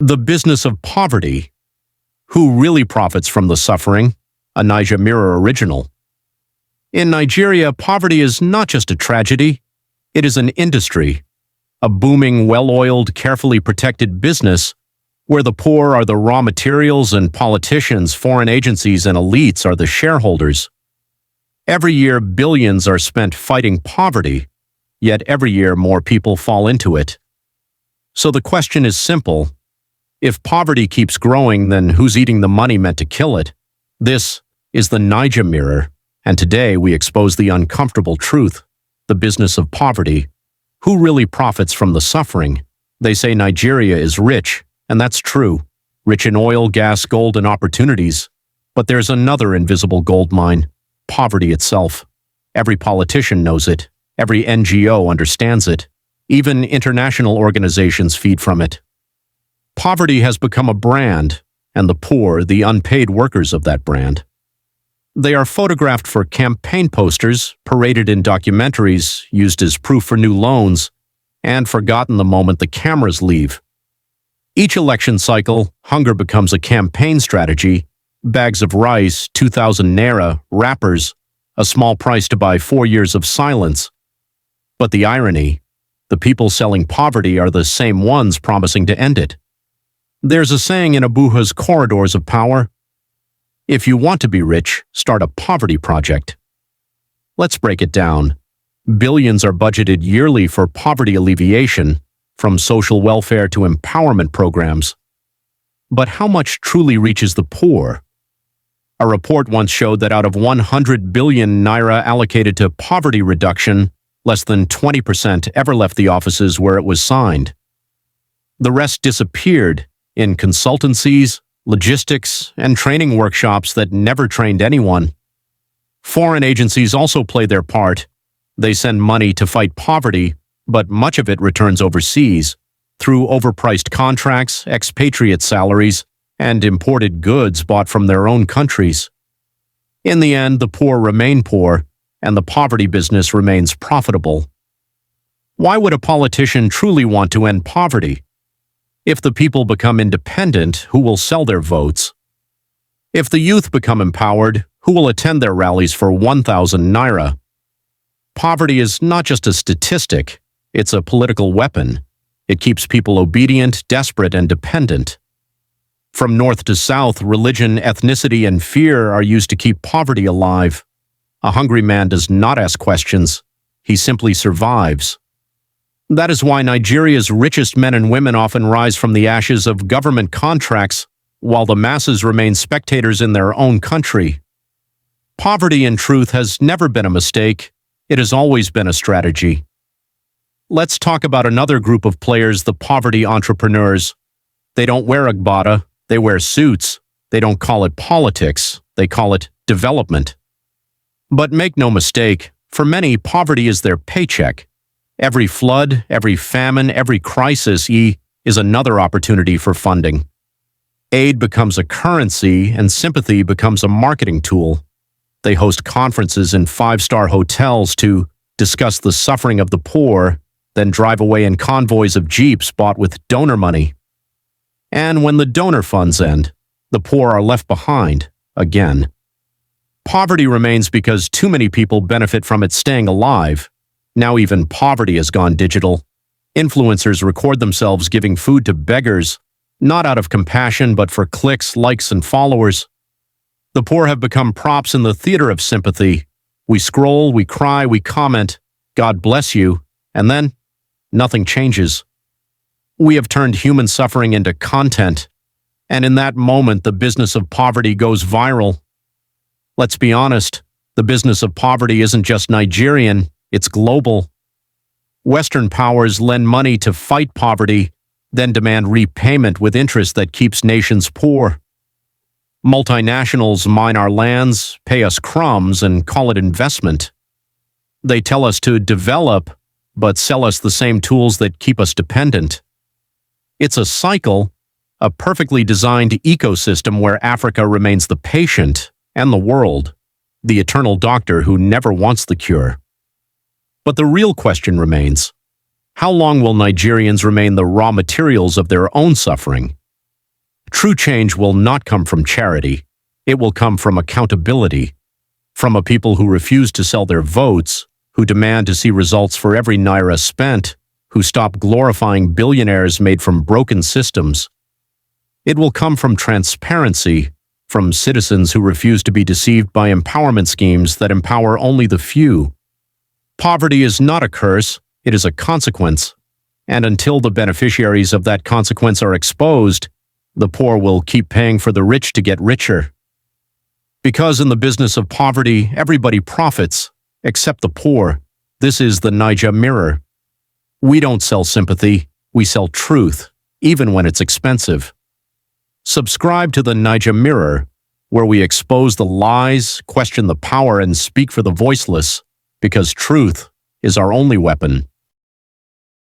The Business of Poverty. Who really profits from the suffering? A Naija Mirror original. In Nigeria, poverty is not just a tragedy, it is an industry, a booming, well-oiled, carefully protected business where the poor are the raw materials and politicians, foreign agencies, and elites are the shareholders. Every year, billions are spent fighting poverty, yet every year more people fall into it. So the question is simple. If poverty keeps growing, then who's eating the money meant to kill it? This is the Naija Mirror, and today we expose the uncomfortable truth, the business of poverty. Who really profits from the suffering? They say Nigeria is rich, and that's true. Rich in oil, gas, gold, and opportunities. But there's another invisible gold mine, poverty itself. Every politician knows it. Every NGO understands it. Even international organizations feed from it. Poverty has become a brand, and the poor, the unpaid workers of that brand. They are photographed for campaign posters, paraded in documentaries, used as proof for new loans, and forgotten the moment the cameras leave. Each election cycle, hunger becomes a campaign strategy, bags of rice, 2,000 naira, wrappers, a small price to buy 4 years of silence. But the irony, the people selling poverty are the same ones promising to end it. There's a saying in Abuja's corridors of power, if you want to be rich, start a poverty project. Let's break it down. Billions are budgeted yearly for poverty alleviation, from social welfare to empowerment programs. But how much truly reaches the poor? A report once showed that out of 100 billion naira allocated to poverty reduction, less than 20% ever left the offices where it was signed. The rest disappeared in consultancies, logistics, and training workshops that never trained anyone. Foreign agencies also play their part. They send money to fight poverty, but much of it returns overseas, through overpriced contracts, expatriate salaries, and imported goods bought from their own countries. In the end, the poor remain poor, and the poverty business remains profitable. Why would a politician truly want to end poverty? If the people become independent, who will sell their votes? If the youth become empowered, who will attend their rallies for 1,000 naira? Poverty is not just a statistic, it's a political weapon. It keeps people obedient, desperate, and dependent. From north to south, religion, ethnicity, and fear are used to keep poverty alive. A hungry man does not ask questions. He simply survives. That is why Nigeria's richest men and women often rise from the ashes of government contracts, while the masses remain spectators in their own country. Poverty, in truth, has never been a mistake. It has always been a strategy. Let's talk about another group of players, the poverty entrepreneurs. They don't wear agbada, they wear suits. They don't call it politics, they call it development. But make no mistake, for many, poverty is their paycheck. Every flood, every famine, every crisis is another opportunity for funding. Aid becomes a currency and sympathy becomes a marketing tool. They host conferences in five-star hotels to discuss the suffering of the poor, then drive away in convoys of jeeps bought with donor money. And when the donor funds end, the poor are left behind, again. Poverty remains because too many people benefit from it staying alive. Now even poverty has gone digital. Influencers record themselves giving food to beggars, not out of compassion but for clicks, likes, and followers. The poor have become props in the theater of sympathy. We scroll, we cry, we comment, God bless you, and then nothing changes. We have turned human suffering into content, and in that moment the business of poverty goes viral. Let's be honest, the business of poverty isn't just Nigerian, it's global. Western powers lend money to fight poverty, then demand repayment with interest that keeps nations poor. Multinationals mine our lands, pay us crumbs, and call it investment. They tell us to develop, but sell us the same tools that keep us dependent. It's a cycle, a perfectly designed ecosystem where Africa remains the patient and the world, the eternal doctor who never wants the cure. But the real question remains, how long will Nigerians remain the raw materials of their own suffering? True change will not come from charity. It will come from accountability, from a people who refuse to sell their votes, who demand to see results for every naira spent, who stop glorifying billionaires made from broken systems. It will come from transparency, from citizens who refuse to be deceived by empowerment schemes that empower only the few. Poverty is not a curse, it is a consequence. And until the beneficiaries of that consequence are exposed, the poor will keep paying for the rich to get richer. Because in the business of poverty, everybody profits, except the poor. This is the Naija Mirror. We don't sell sympathy, we sell truth, even when it's expensive. Subscribe to the Naija Mirror, where we expose the lies, question the power, and speak for the voiceless, because truth is our only weapon.